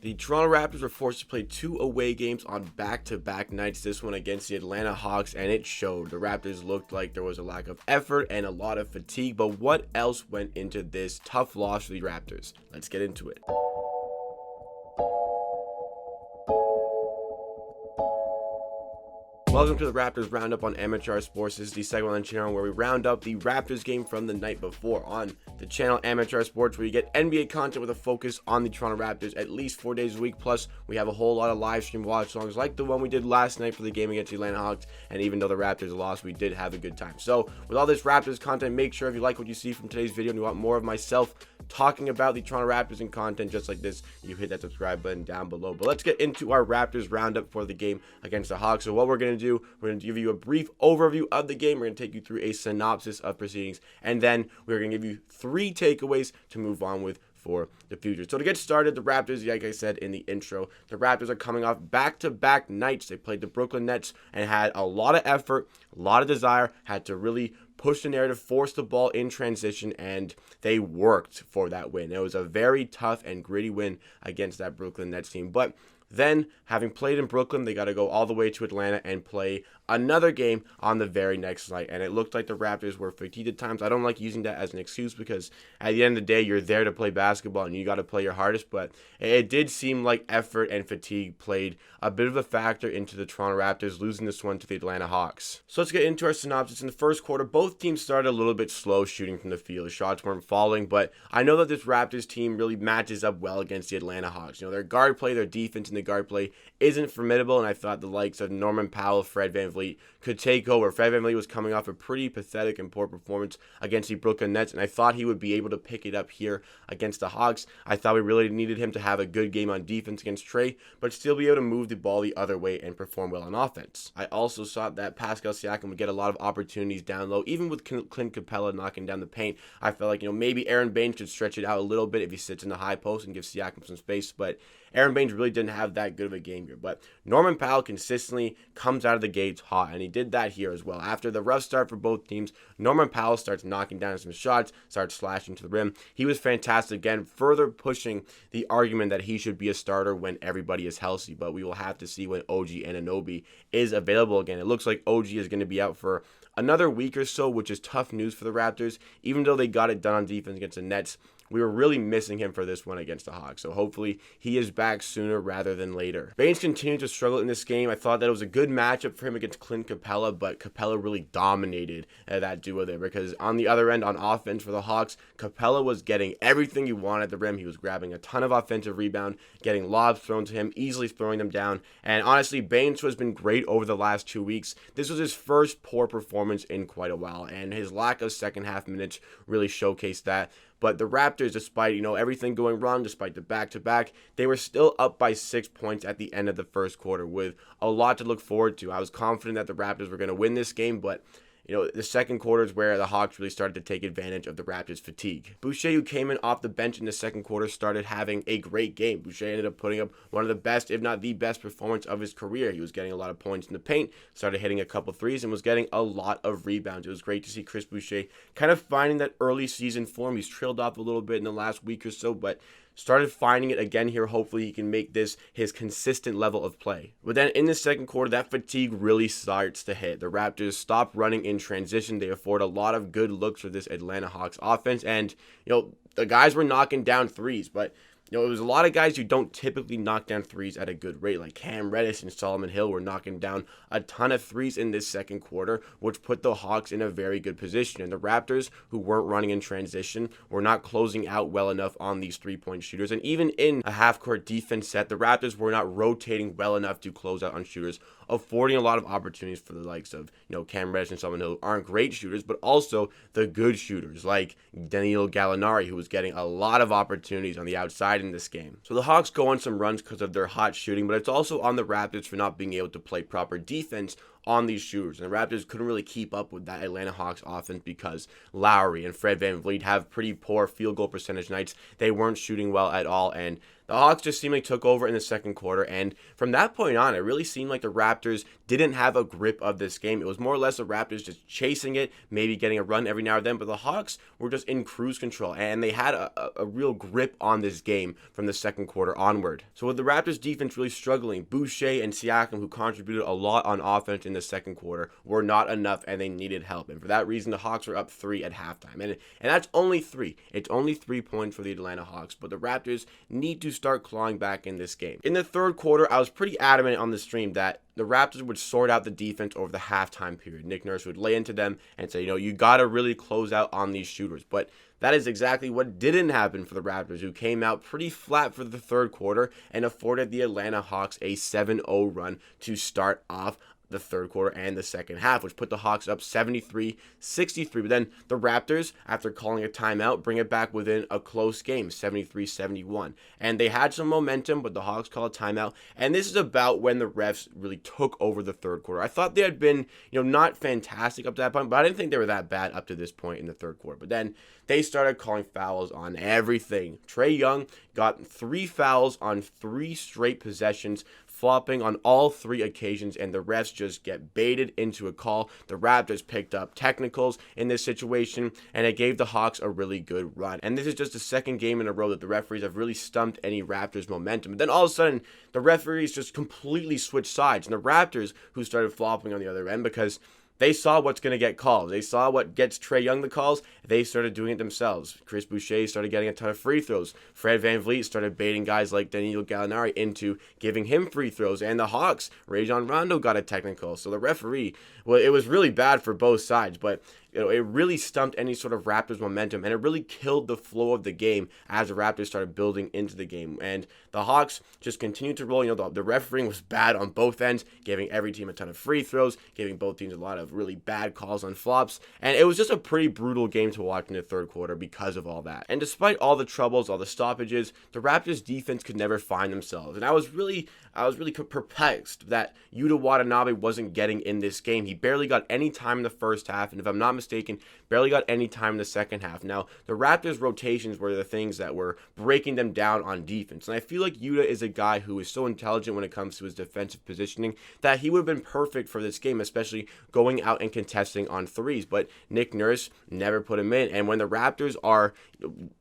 The Toronto Raptors were forced to play 2 away games on back-to-back nights, this one against the Atlanta Hawks, and it showed. The Raptors looked like there was a lack of effort and a lot of fatigue, but what else went into this tough loss for the Raptors? Let's get into it. Welcome to the Raptors Roundup on Amateur Sports. This is the segment on the channel where we round up the Raptors game from the night before. On the channel Amateur Sports, where you get NBA content with a focus on the Toronto Raptors at least 4 days a week. Plus, we have a whole lot of live stream watch-alongs like the one we did last night for the game against the Atlanta Hawks. And even though the Raptors lost, we did have a good time. So, with all this Raptors content, make sure if you like what you see from today's video and you want more of myself talking about the Toronto Raptors and content just like this, you hit that subscribe button down below. But let's get into our Raptors roundup for the game against the Hawks. So what we're going to do, we're going to give you a brief overview of the game. We're going to take you through a synopsis of proceedings, and then we're going to give you 3 takeaways to move on with for the future. So to get started, the Raptors, like I said in the intro, the Raptors are coming off back-to-back nights. They played the Brooklyn Nets and had a lot of effort, a lot of desire, had to really push the narrative, force the ball in transition, and they worked for that win. It was a very tough and gritty win against that Brooklyn Nets team. But then, having played in Brooklyn, they got to go all the way to Atlanta and play another game on the very next night. And it looked like the Raptors were fatigued at times. I don't like using that as an excuse because at the end of the day, you're there to play basketball and you got to play your hardest. But it did seem like effort and fatigue played a bit of a factor into the Toronto Raptors losing this one to the Atlanta Hawks. So let's get into our synopsis. In the first quarter, both teams started a little bit slow shooting from the field. The shots weren't falling, but I know that this Raptors team really matches up well against the Atlanta Hawks. You know, their guard play, their defense, and the guard play isn't formidable, and I thought the likes of Norman Powell, Fred VanVleet could take over. Fred VanVleet was coming off a pretty pathetic and poor performance against the Brooklyn Nets, and I thought he would be able to pick it up here against the Hawks. I thought we really needed him to have a good game on defense against Trey, but still be able to move the ball the other way and perform well on offense. I also thought that Pascal Siakam would get a lot of opportunities down low, even with Clint Capella knocking down the paint. I felt like, maybe Aaron Baines could stretch it out a little bit if he sits in the high post and gives Siakam some space, but Aaron Baines really didn't have that good of a game here. But Norman Powell consistently comes out of the gates hot, and he did that here as well. After the rough start for both teams, Norman Powell starts knocking down some shots, starts slashing to the rim. He was fantastic again, further pushing the argument that he should be a starter when everybody is healthy. But we will have to see when OG Anunoby is available again. It looks like OG is going to be out for another week or so, which is tough news for the Raptors. Even though they got it done on defense against the Nets, we were really missing him for this one against the Hawks. So hopefully he is back sooner rather than later. Baines continued to struggle in this game. I thought that it was a good matchup for him against Clint Capella, but Capella really dominated that duo there because on the other end, on offense for the Hawks, Capella was getting everything he wanted at the rim. He was grabbing a ton of offensive rebound, getting lobs thrown to him, easily throwing them down. And honestly, Baines has been great over the last 2 weeks. This was his first poor performance in quite a while, and his lack of second half minutes really showcased that. But the Raptors, despite, everything going wrong, despite the back-to-back, they were still up by 6 points at the end of the first quarter with a lot to look forward to. I was confident that the Raptors were going to win this game, but the second quarter is where the Hawks really started to take advantage of the Raptors' fatigue. Boucher, who came in off the bench in the second quarter, started having a great game. Boucher ended up putting up one of the best, if not the best, performance of his career. He was getting a lot of points in the paint, started hitting a couple threes, and was getting a lot of rebounds. It was great to see Chris Boucher kind of finding that early season form. He's trailed off a little bit in the last week or so, but started finding it again here. Hopefully he can make this his consistent level of play. But then in the second quarter, that fatigue really starts to hit. The Raptors stop running in transition. They afford a lot of good looks for this Atlanta Hawks offense. And, the guys were knocking down threes, but it was a lot of guys who don't typically knock down threes at a good rate, like Cam Reddish and Solomon Hill were knocking down a ton of threes in this second quarter, which put the Hawks in a very good position. And the Raptors, who weren't running in transition, were not closing out well enough on these three-point shooters. And even in a half-court defense set, the Raptors were not rotating well enough to close out on shooters, affording a lot of opportunities for the likes of, Cam Reddish and Solomon Hill, who aren't great shooters, but also the good shooters, like Danilo Gallinari, who was getting a lot of opportunities on the outside in this game. So the Hawks go on some runs because of their hot shooting, but it's also on the Raptors for not being able to play proper defense on these shooters. And the Raptors couldn't really keep up with that Atlanta Hawks offense because Lowry and Fred VanVleet have pretty poor field goal percentage nights. They weren't shooting well at all, and the Hawks just seemingly took over in the second quarter, and from that point on, it really seemed like the Raptors didn't have a grip of this game. It was more or less the Raptors just chasing it, maybe getting a run every now and then, but the Hawks were just in cruise control, and they had a real grip on this game from the second quarter onward. So with the Raptors defense really struggling, Boucher and Siakam, who contributed a lot on offense in the second quarter, were not enough, and they needed help. And for that reason, the Hawks were up 3 at halftime. And that's only 3. It's only 3 points for the Atlanta Hawks, but the Raptors need to start clawing back in this game. In the third quarter, I was pretty adamant on the stream that the Raptors would sort out the defense over the halftime period. Nick Nurse would lay into them and say, you got to really close out on these shooters. But that is exactly what didn't happen for the Raptors, who came out pretty flat for the third quarter and afforded the Atlanta Hawks a 7-0 run to start off the third quarter and the second half, which put the Hawks up 73-63. But then the Raptors, after calling a timeout, bring it back within a close game, 73-71. And they had some momentum, but the Hawks call a timeout. And this is about when the refs really took over the third quarter. I thought they had been, not fantastic up to that point, but I didn't think they were that bad up to this point in the third quarter. But then they started calling fouls on everything. Trae Young got 3 fouls on 3 straight possessions, flopping on all 3 occasions, and the refs just get baited into a call. The Raptors picked up technicals in this situation, and it gave the Hawks a really good run. And this is just the second game in a row that the referees have really stumped any Raptors momentum. But then all of a sudden, the referees just completely switched sides, and the Raptors, who started flopping on the other end because they saw what's going to get calls. They saw what gets Trae Young the calls. They started doing it themselves. Chris Boucher started getting a ton of free throws. Fred VanVleet started baiting guys like Danilo Gallinari into giving him free throws. And the Hawks, Rajon Rondo got a technical. So the referee, well, it was really bad for both sides, but it really stumped any sort of Raptors momentum, and it really killed the flow of the game as the Raptors started building into the game. And the Hawks just continued to roll. The refereeing was bad on both ends, giving every team a ton of free throws, giving both teams a lot of really bad calls on flops. And it was just a pretty brutal game to watch in the third quarter because of all that. And despite all the troubles, all the stoppages, the Raptors defense could never find themselves. And I was really perplexed that Yuta Watanabe wasn't getting in this game. He barely got any time in the first half, and if I'm not mistaken, barely got any time in the second half. Now, the Raptors' rotations were the things that were breaking them down on defense, and I feel like Yuta is a guy who is so intelligent when it comes to his defensive positioning that he would have been perfect for this game, especially going out and contesting on threes, but Nick Nurse never put him in. And when the Raptors are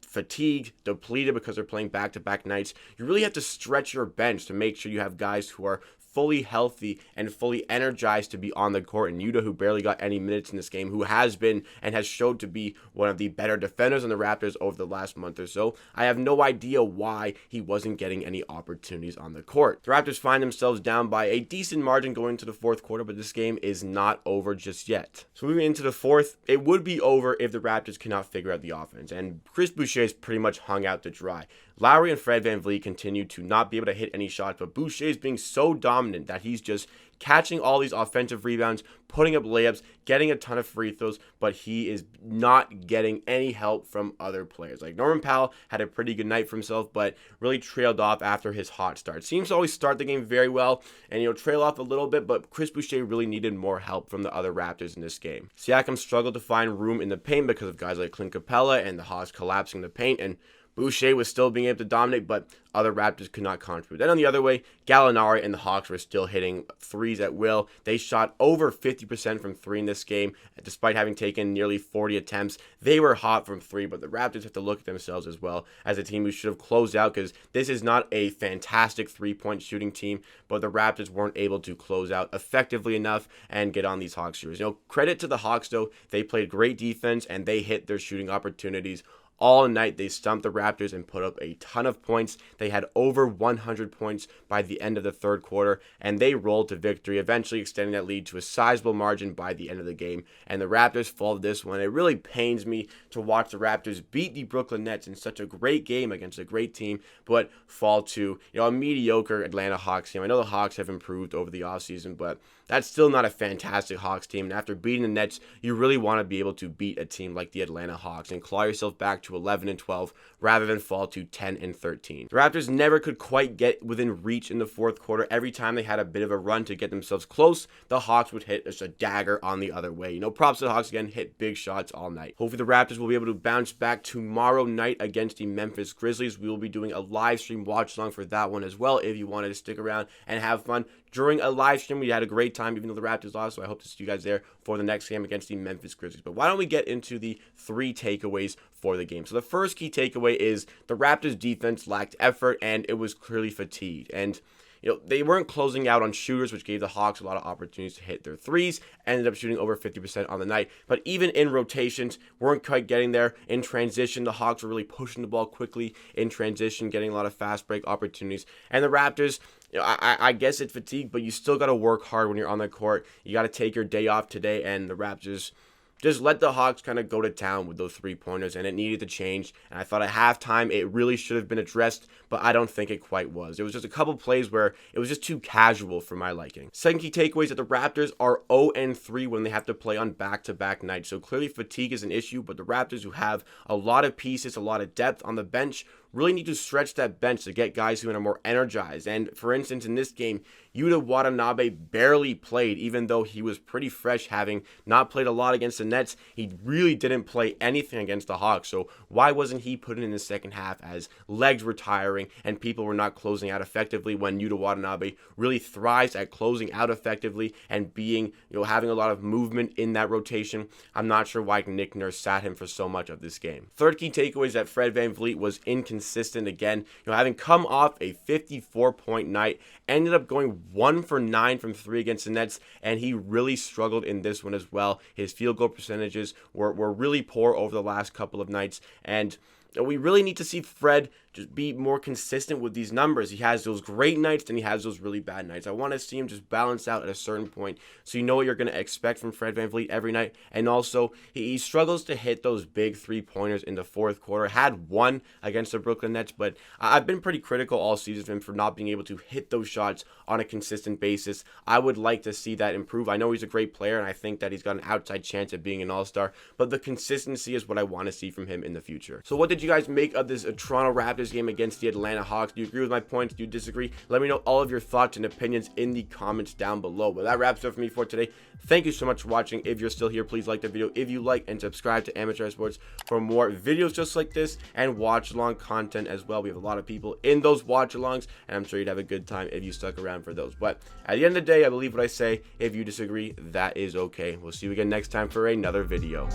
fatigued, depleted because they're playing back-to-back nights, you really have to stretch your bench to make sure you have guys who are fully healthy and fully energized to be on the court. And Yuta, who barely got any minutes in this game, who has been and has showed to be one of the better defenders on the Raptors over the last month or so, I have no idea why he wasn't getting any opportunities on the court. The Raptors find themselves down by a decent margin going into the fourth quarter, but this game is not over just yet. So moving into the fourth, it would be over if the Raptors cannot figure out the offense, and Chris Boucher is pretty much hung out to dry. Lowry and Fred VanVleet continue to not be able to hit any shots, but Boucher is being so dominant that he's just catching all these offensive rebounds, putting up layups, getting a ton of free throws, but he is not getting any help from other players. Like Norman Powell had a pretty good night for himself, but really trailed off after his hot start. Seems to always start the game very well and, trail off a little bit, but Chris Boucher really needed more help from the other Raptors in this game. Siakam struggled to find room in the paint because of guys like Clint Capella and the Hawks collapsing the paint, and Boucher was still being able to dominate, but other Raptors could not contribute. Then on the other way, Gallinari and the Hawks were still hitting threes at will. They shot over 50% from 3 in this game, despite having taken nearly 40 attempts. They were hot from 3, but the Raptors have to look at themselves as well as a team who should have closed out, because this is not a fantastic three-point shooting team, but the Raptors weren't able to close out effectively enough and get on these Hawks shooters. Credit to the Hawks, though. They played great defense, and they hit their shooting opportunities all night. They stumped the Raptors and put up a ton of points. They had over 100 points by the end of the third quarter, and they rolled to victory, eventually extending that lead to a sizable margin by the end of the game. And the Raptors followed this one. It really pains me to watch the Raptors beat the Brooklyn Nets in such a great game against a great team, but fall to a mediocre Atlanta Hawks team. I know the Hawks have improved over the offseason, but that's still not a fantastic Hawks team. And after beating the Nets, you really want to be able to beat a team like the Atlanta Hawks and claw yourself back to 11-12 rather than fall to 10-13. The Raptors never could quite get within reach in the fourth quarter. Every time they had a bit of a run to get themselves close, the Hawks would hit just a dagger on the other way. Props to the Hawks again, hit big shots all night. Hopefully the Raptors will be able to bounce back tomorrow night against the Memphis Grizzlies. We will be doing a live stream watch along for that one as well if you wanted to stick around and have fun. During a live stream, we had a great time even though the Raptors lost, so I hope to see you guys there for the next game against the Memphis Grizzlies. But why don't we get into the 3 takeaways for the game? So the first key takeaway is the Raptors defense lacked effort and it was clearly fatigued. And they weren't closing out on shooters, which gave the Hawks a lot of opportunities to hit their threes. Ended up shooting over 50% on the night. But even in rotations, weren't quite getting there. In transition, the Hawks were really pushing the ball quickly in transition, getting a lot of fast break opportunities. And the Raptors, I guess it's fatigue, but you still got to work hard when you're on the court. You got to take your day off today, and the Raptors just let the Hawks kind of go to town with those 3-pointers, and it needed to change. And I thought at halftime it really should have been addressed, but I don't think it quite was. It was just a couple plays where it was just too casual for my liking. Second key takeaway is that the Raptors are 0-3 when they have to play on back-to-back nights. So clearly fatigue is an issue, but the Raptors, who have a lot of pieces, a lot of depth on the bench, really need to stretch that bench to get guys who are more energized. And for instance, in this game, Yuta Watanabe barely played, even though he was pretty fresh, having not played a lot against the Nets. He really didn't play anything against the Hawks. So why wasn't he put in the second half as legs were tiring and people were not closing out effectively when Yuta Watanabe really thrives at closing out effectively and being, having a lot of movement in that rotation? I'm not sure why Nick Nurse sat him for so much of this game. Third key takeaway is that Fred VanVleet was inconsistent again. Having come off a 54-point night, ended up going 1 for 9 from 3 against the Nets, and he really struggled in this one as well. His field goal percentages were really poor over the last couple of nights, and we really need to see Fred just be more consistent with these numbers. He has those great nights, and he has those really bad nights. I want to see him just balance out at a certain point so you know what you're going to expect from Fred VanVleet every night. And also, he struggles to hit those big 3-pointers in the fourth quarter. Had one against the Brooklyn Nets, but I've been pretty critical all season of him for not being able to hit those shots on a consistent basis. I would like to see that improve. I know he's a great player, and I think that he's got an outside chance at being an all-star, but the consistency is what I want to see from him in the future. So what did you guys make of this Toronto Raptors game against the Atlanta Hawks? Do you agree with my points? Do you disagree? Let me know all of your thoughts and opinions in the comments down below. But that wraps it up for me for today. Thank you so much for watching. If you're still here, please like the video if you like, and subscribe to Amateur Sports for more videos just like this and watch along content as well. We have a lot of people in those watch alongs, and I'm sure you'd have a good time if you stuck around for those. But at the end of the day, I believe what I say. If you disagree, that is okay. We'll see you again next time for another video.